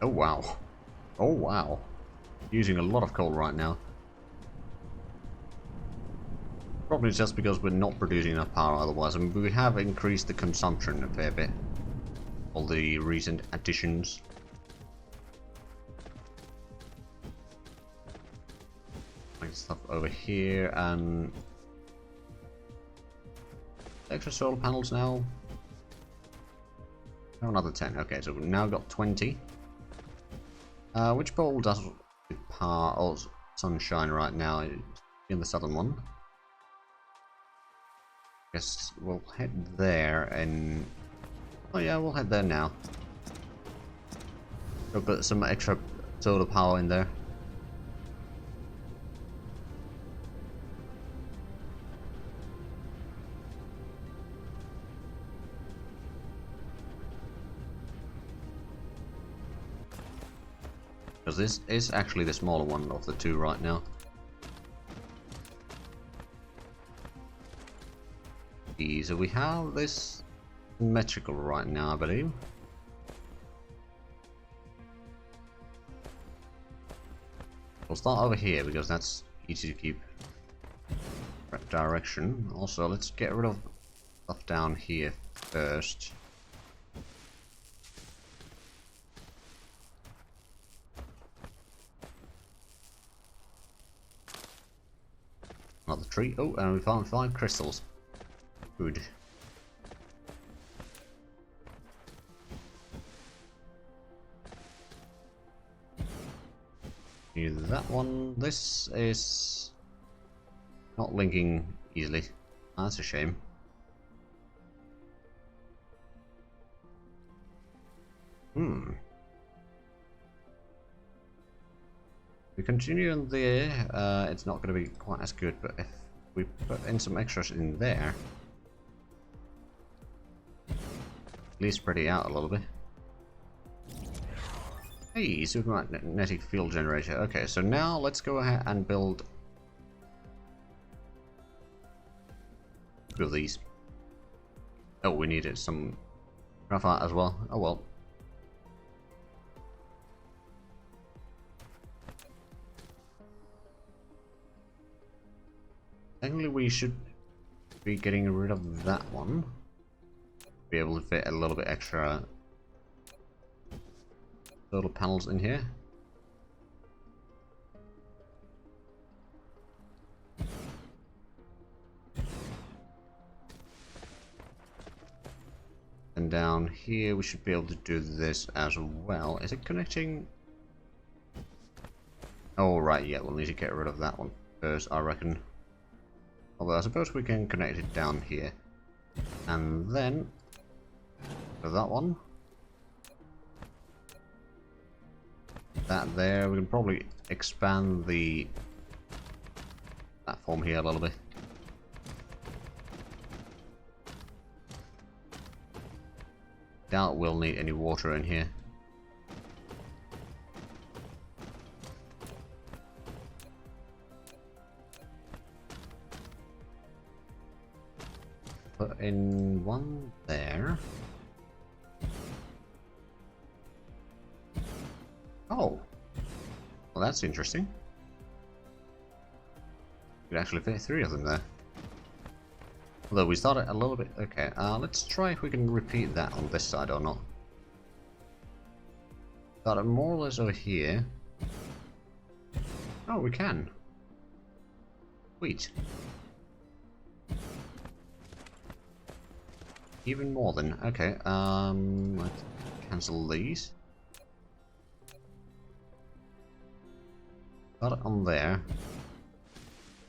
Oh wow. Oh wow. Using a lot of coal right now. Probably just because we're not producing enough power otherwise. I mean, we have increased the consumption a fair bit. All the recent additions. Like stuff over here and extra solar panels now. Oh, another 10. Okay, so we've now got 20. Which pole does power or sunshine right now? In the southern one. Guess we'll head there and oh yeah, we'll head there now. We'll put some extra solar power in there. Because this is actually the smaller one of the two right now. So we have this symmetrical right now, I believe. We'll start over here because that's easy to keep correct direction. Also, let's get rid of stuff down here first. Another tree. Oh, and we found 5 crystals. Good. Either that one. This is not linking easily. That's a shame. We continue in there. It's not going to be quite as good, but if we put in some extras in there, at least spread it out a little bit. Hey, supermagnetic field generator. Okay, so now let's go ahead and build 2 of these. Oh, we needed some graphite as well. Oh well. Technically, we should be getting rid of that one. Be able to fit a little bit extra solar panels in here. And down here we should be able to do this as well. Is it connecting? Oh right, yeah, we'll need to get rid of that one first, I reckon. Although I suppose we can connect it down here. And then for that one. That there, we can probably expand the platform here a little bit. Doubt we'll need any water in here. Put in one there. Oh, well that's interesting. You could actually fit 3 of them there. Although we started a little bit. Okay, let's try if we can repeat that on this side or not. Started more or less over here. Oh, we can. Sweet. Even more than okay. Let's cancel these. Got it on there.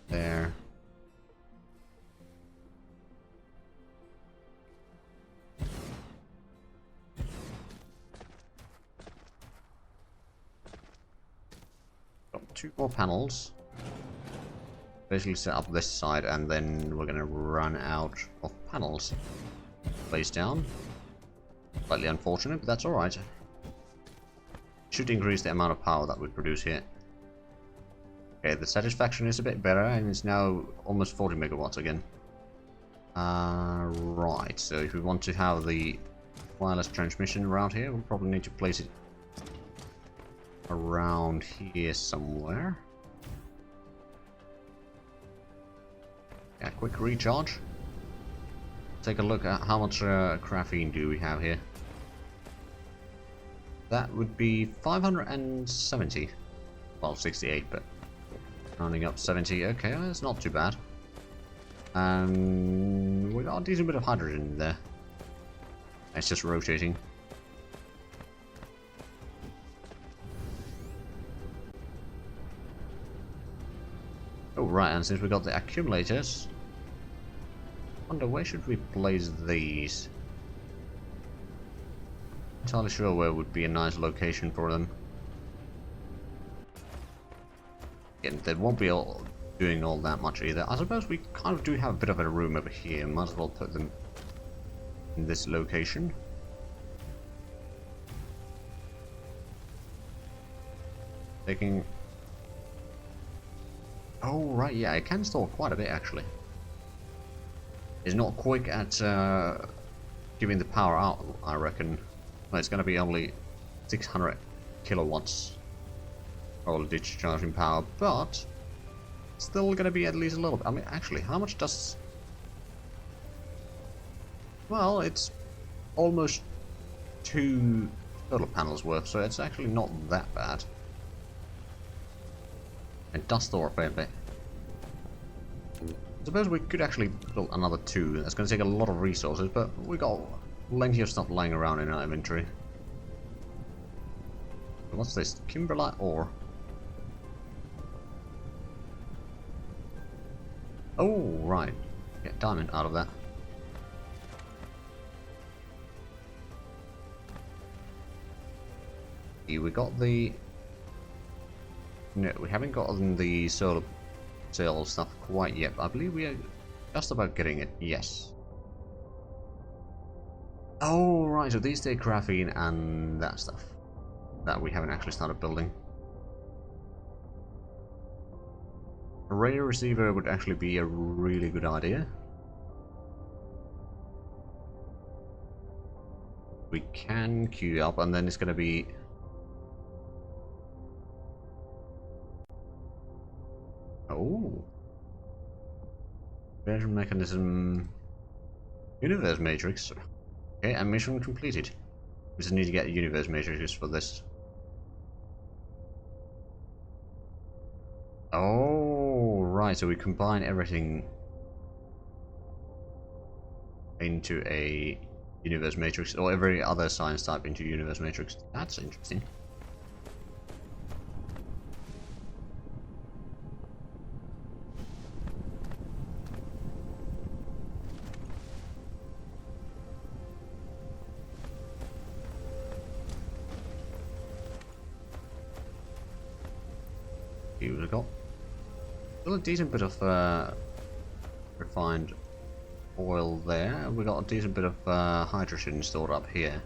There. Got 2 more panels. Basically set up this side and then we're gonna run out of panels. Place down. Slightly unfortunate, but that's alright. Should increase the amount of power that we produce here. Okay, the satisfaction is a bit better and it's now almost 40 megawatts again. Right, so if we want to have the wireless transmission around here, we'll probably need to place it around here somewhere. Yeah, quick recharge. Take a look at how much graphene do we have here. That would be 570. Well, 68, but rounding up 70. Okay, that's not too bad. And we got a decent bit of hydrogen in there. It's just rotating. Oh, right, and since we got the accumulators, I wonder where should we place these? Not entirely sure where would be a nice location for them. Again, they won't be doing all that much either. I suppose we kind of do have a bit of a room over here. Might as well put them in this location. Taking... Oh, right, yeah, it can store quite a bit, actually. It's not quick at giving the power out, I reckon. Well, it's going to be only 600 kilowatts all discharging power, but still going to be at least a little bit. I mean, actually, how much does... Well, it's almost 2 solar panels worth, so it's actually not that bad. It does store a fair bit. I suppose we could actually build another 2. That's going to take a lot of resources, but we got plenty of stuff lying around in our inventory. What's this? Kimberlite ore. Oh, right. Get diamond out of that. We got the... No, we haven't gotten the solar cell stuff quite yet. I believe we are just about getting it. Yes. Oh, right. So these take graphene and that stuff that we haven't actually started building. A radio receiver would actually be a really good idea. We can queue up, and then it's going to be... Oh. Version mechanism... Universe matrix. Okay, and mission completed. We just need to get universe matrices for this. Oh, right, so we combine everything into a universe matrix, or every other science type into universe matrix. That's interesting. Here we go. Still a decent bit of refined oil there. We got a decent bit of hydrogen stored up here.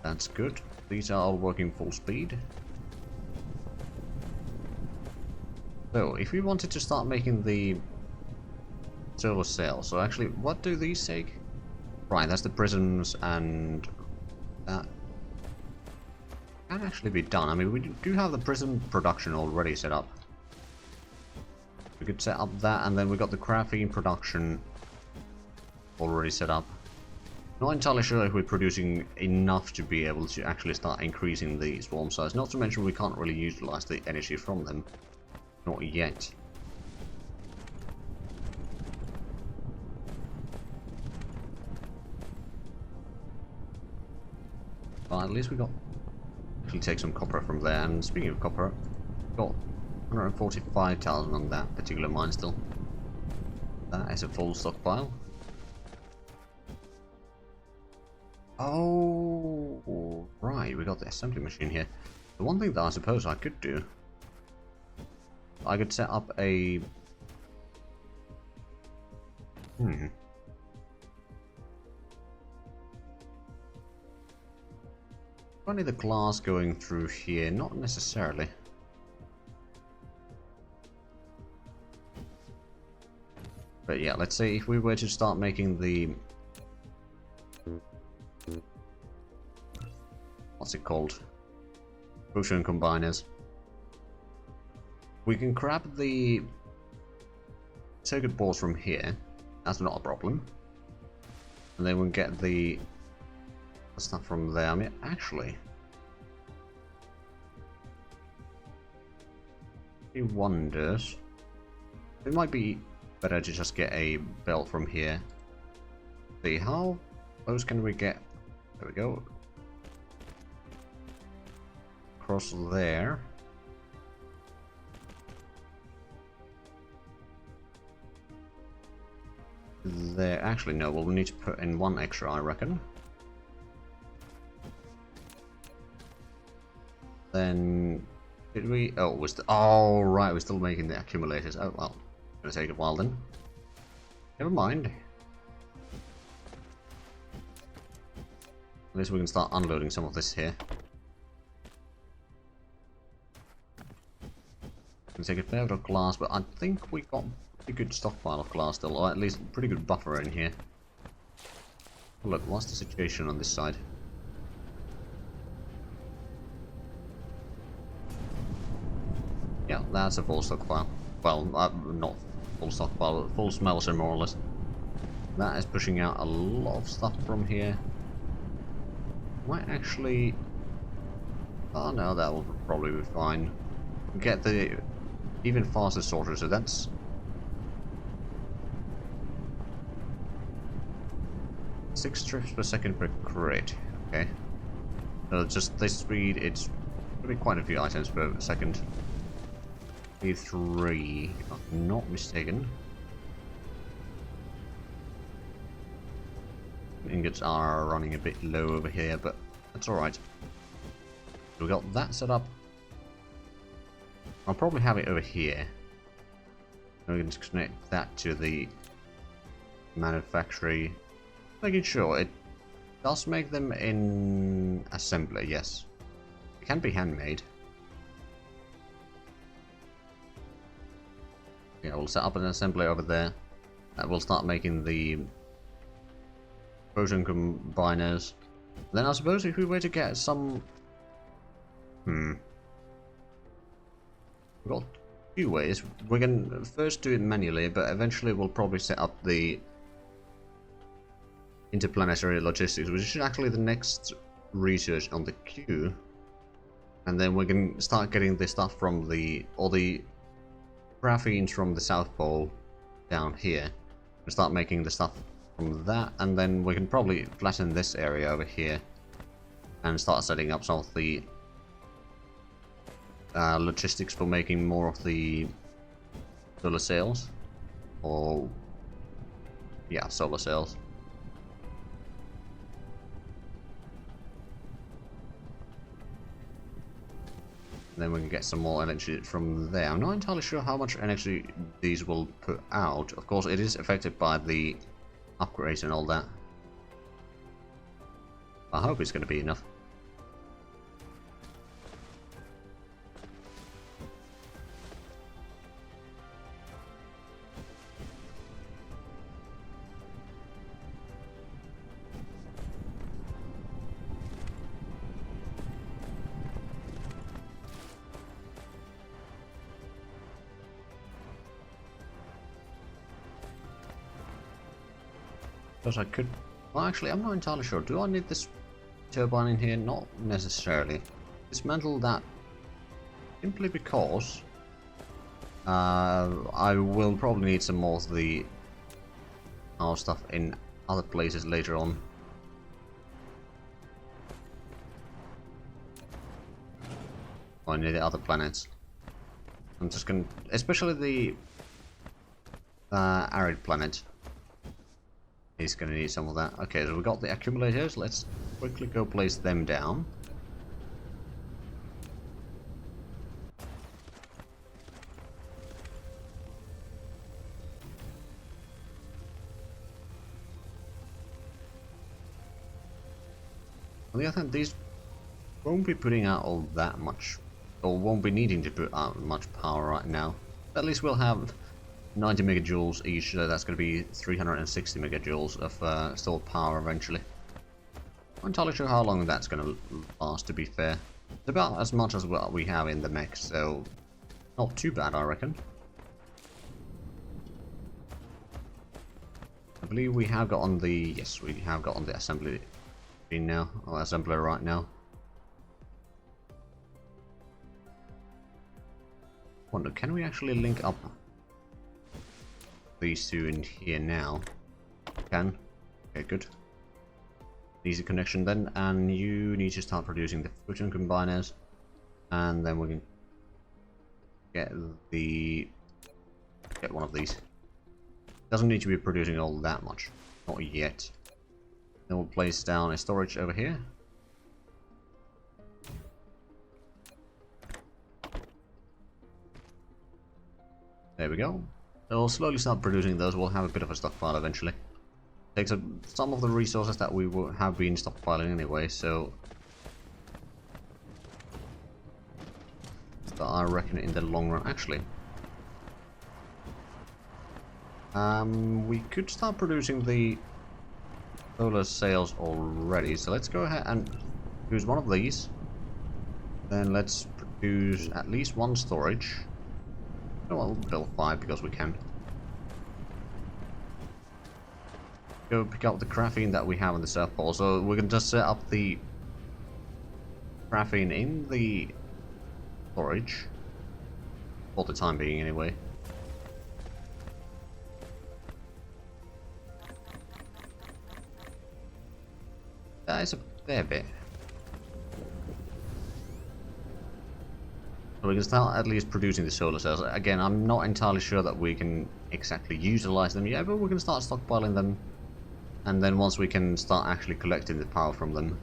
That's good. These are all working full speed. So, if we wanted to start making the solar cells, so actually, what do these take? Right, that's the prisms, and that can actually be done. I mean, we do have the prism production already set up. We could set up that, and then we got the graphene production already set up. Not entirely sure if we're producing enough to be able to actually start increasing the swarm size. Not to mention we can't really utilize the energy from them. Not yet. But at least we got... Actually take some copper from there, and speaking of copper, got 145,000 on that particular mine still. That is a full stockpile. Oh, right, we got the assembly machine here. The one thing that I suppose I could do, I could set up a... Only the glass going through here, not necessarily. But yeah, let's say if we were to start making the... What's it called? potion combiners. We can grab the circuit boards from here. That's not a problem. And then we'll get the stuff from there. I mean, actually, he wonders. It might be better to just get a belt from here. See, how close can we get? There we go. Across there. There, actually no, we'll need to put in one extra, I reckon. Then, did we? Oh, oh right, we're still making the accumulators. Oh well, gonna take a while then. Never mind. At least we can start unloading some of this here. Can take a fair bit of glass, but I think we got a pretty good stockpile of glass still, or at least a pretty good buffer in here. Look, what's the situation on this side? Yeah, that's a full stockpile. Well, not full stockpile, but full smelter more or less. That is pushing out a lot of stuff from here. Might actually... Oh no, that will probably be fine. Get the even faster sorter, so that's... Six trips per second per crate. Okay. So just this speed, it's going to be quite a few items per second. Three, if I'm not mistaken. Ingots are running a bit low over here, but that's alright. So we got that set up. I'll probably have it over here. And we can just connect that to the manufactory. Making sure it does make them in assembly, yes. It can be handmade. Yeah, we'll set up an assembly over there. We'll start making the potion combiners. Then I suppose if we were to get some... We've got two ways. We can first do it manually, but eventually we'll probably set up the interplanetary logistics, which is actually the next research on the queue. And then we can start getting the stuff from all the graphenes from the South Pole down here. We'll start making the stuff from that, and then we can probably flatten this area over here and start setting up some of the logistics for making more of the solar sails. Or, yeah, solar sails. Then we can get some more energy from there. I'm not entirely sure how much energy these will put out. Of course, it is affected by the upgrades and all that. I hope it's going to be enough. Because I could... Well, actually, I'm not entirely sure. Do I need this turbine in here? Not necessarily. Dismantle that simply because I will probably need some more of the power stuff in other places later on. Or near the other planets. I'm just gonna... Especially the arid planet. He's going to need some of that. Okay, so we got the accumulators. Let's quickly go place them down. On the other hand, these won't be putting out all that much, or won't be needing to put out much power right now. At least we'll have 90 megajoules each, so that's going to be 360 megajoules of stored power eventually. I'm not entirely sure how long that's going to last, to be fair. about as much as what we have in the mech, so not too bad, I reckon. I believe we have got on the... yes, we have got on the assembly machine now, or assembler right now. Wonder, can we actually link up these two in here now? Can. Okay, good. Easy connection then, and you need to start producing the photon combiners, and then we can get one of these. Doesn't need to be producing all that much, not yet. Then we'll place down a storage over here. There we go. We'll slowly start producing those. We'll have a bit of a stockpile eventually. Takes up some of the resources that we have been stockpiling anyway, so I reckon in the long run, actually, we could start producing the solar sails already. So let's go ahead and use one of these. Then let's produce at least one storage. Oh, well, we'll build 5 because we can. Go pick up the graphene that we have in the South Pole. So we can just set up the graphene in the storage for the time being, anyway. That is a fair bit. So we can start at least producing the solar cells. Again, I'm not entirely sure that we can exactly utilize them yet, but we can start stockpiling them. And then once we can start actually collecting the power from them.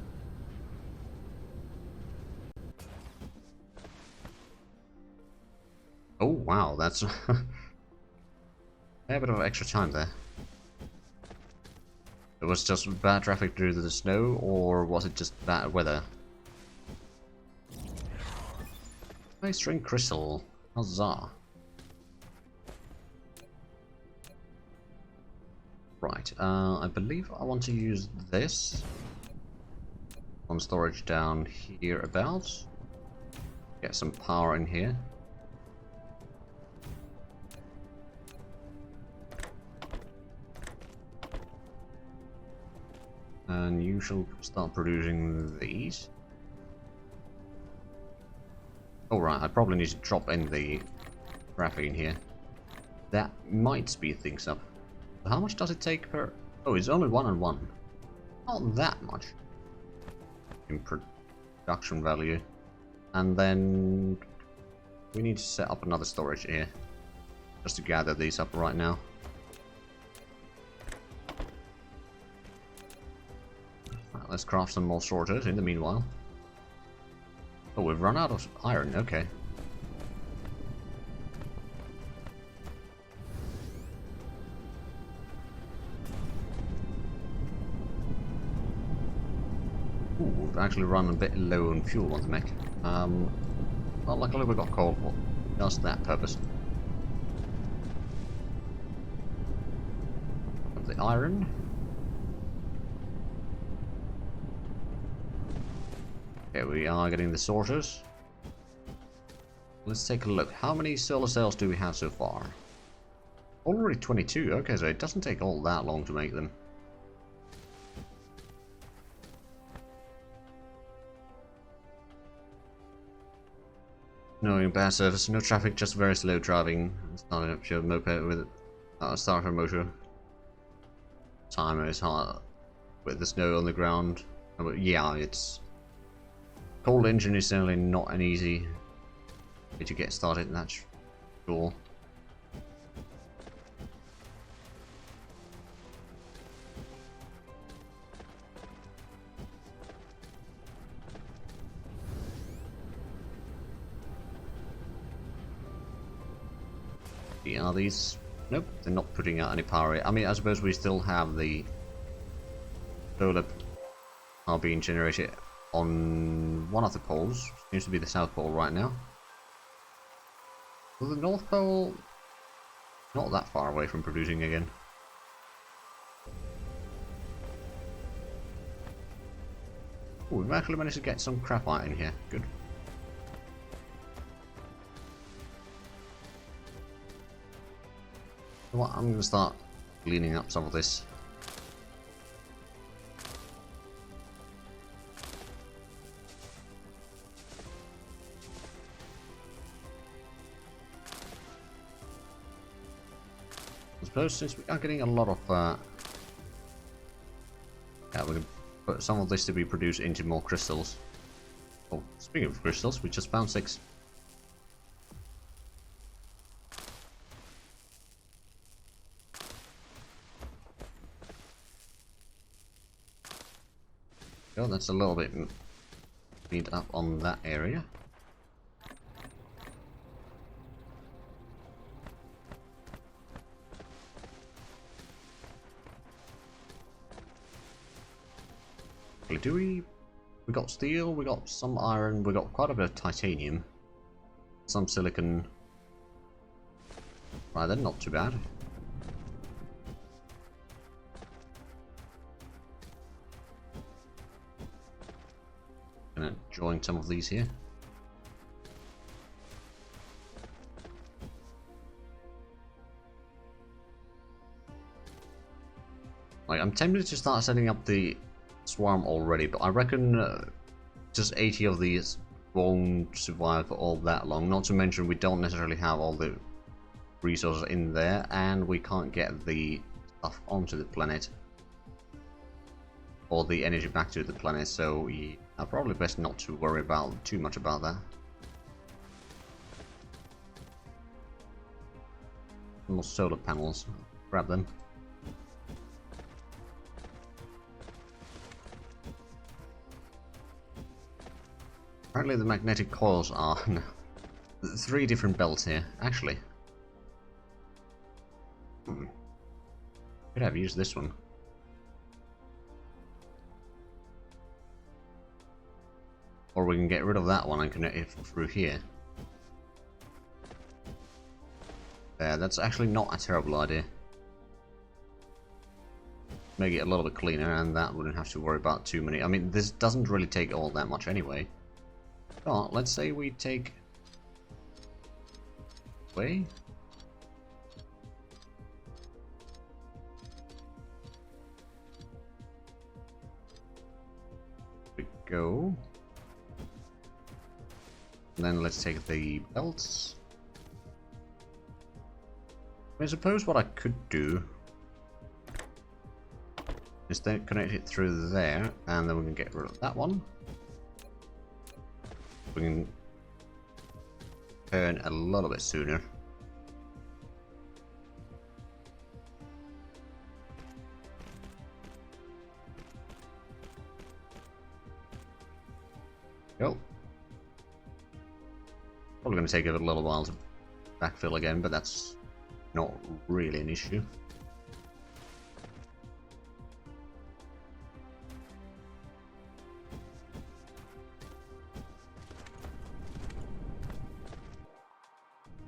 Oh wow, that's a bit of extra time there. It was just bad traffic due to the snow, or was it just bad weather? Nice string crystal. Huzzah. Right, I believe I want to use this on storage down here about. Get some power in here. And you shall start producing these. Oh right, I probably need to drop in the graphene here. That might speed things up. How much does it take per... oh, it's only 1 and 1. Not that much in production value. And then we need to set up another storage here just to gather these up right now. Right, let's craft some more sorters in the meanwhile. Oh, we've run out of iron, okay. Ooh, we've actually run a bit low on fuel on the mech. Well, luckily we got coal for just that purpose. Of the iron. Okay, we are getting the sorters. Let's take a look. How many solar cells do we have so far? Already 22. Okay, so it doesn't take all that long to make them. No bad service, no traffic, just very slow driving. Starting up your moped with starter motor. Timer is hard with the snow on the ground. But yeah, it's cold engine is certainly not an easy way to get started. That's sure. Are these? Nope, they're not putting out any power. I mean, I suppose we still have the solar are being generated on one of the poles. Seems to be the South Pole right now. Well, the North Pole not that far away from producing again. Ooh, we've actually managed to get some graphite in here. Good. Well, I'm gonna start cleaning up some of this. I suppose since we are getting a lot of yeah, we can put some of this to be produced into more crystals. Oh, speaking of crystals, we just found 6. Oh, that's a little bit cleaned up on that area. Do we got steel, we got some iron, we got quite a bit of titanium, some silicon. Right then, not too bad. Gonna join some of these here. Like, I'm tempted to start setting up the swarm already, but I reckon just 80 of these won't survive for all that long. Not to mention we don't necessarily have all the resources in there, and we can't get the stuff onto the planet or the energy back to the planet, so we are probably best not to worry about too much about that. More solar panels, grab them. Apparently the magnetic coils are 3 different belts here, actually. Could have used this one. Or we can get rid of that one and connect it through here. Yeah, that's actually not a terrible idea. Make it a little bit cleaner, and that wouldn't have to worry about too many. I mean, this doesn't really take all that much anyway. But let's say we take away. We go. And then let's take the belts. I suppose what I could do is then connect it through there, and then we can get rid of that one. We can turn a little bit sooner. Go. Probably going to take a little while to backfill again, but that's not really an issue.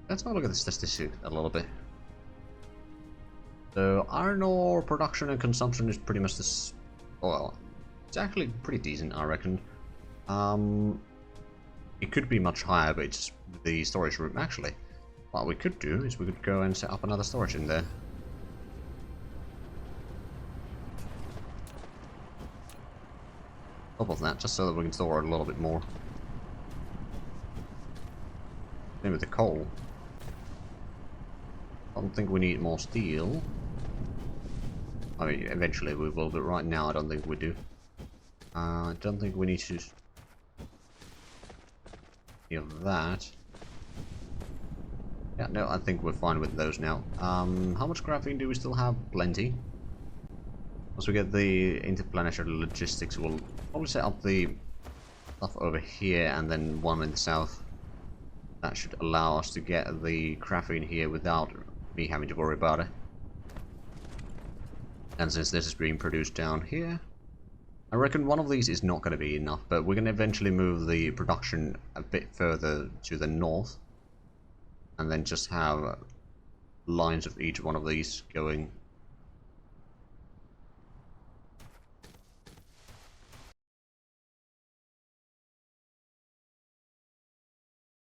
Let's have a look at the statistic a little bit. So iron ore production and consumption is pretty much this. Well, it's actually pretty decent, I reckon. It could be much higher, but it's the storage room. Actually, what we could do is we could go and set up another storage in there. Top of that, just so that we can store a little bit more. Same with the coal. I don't think we need more steel. I mean, eventually we will, but right now I don't think we do. I don't think we need to of that. Yeah, no, I think we're fine with those now. How much graphene do we still have? Plenty. Once we get the interplanetary logistics, we'll probably set up the stuff over here and then one in the south. That should allow us to get the graphene here without me having to worry about it. And since this is being produced down here, I reckon one of these is not going to be enough, but we're going to eventually move the production a bit further to the north. And then just have lines of each one of these going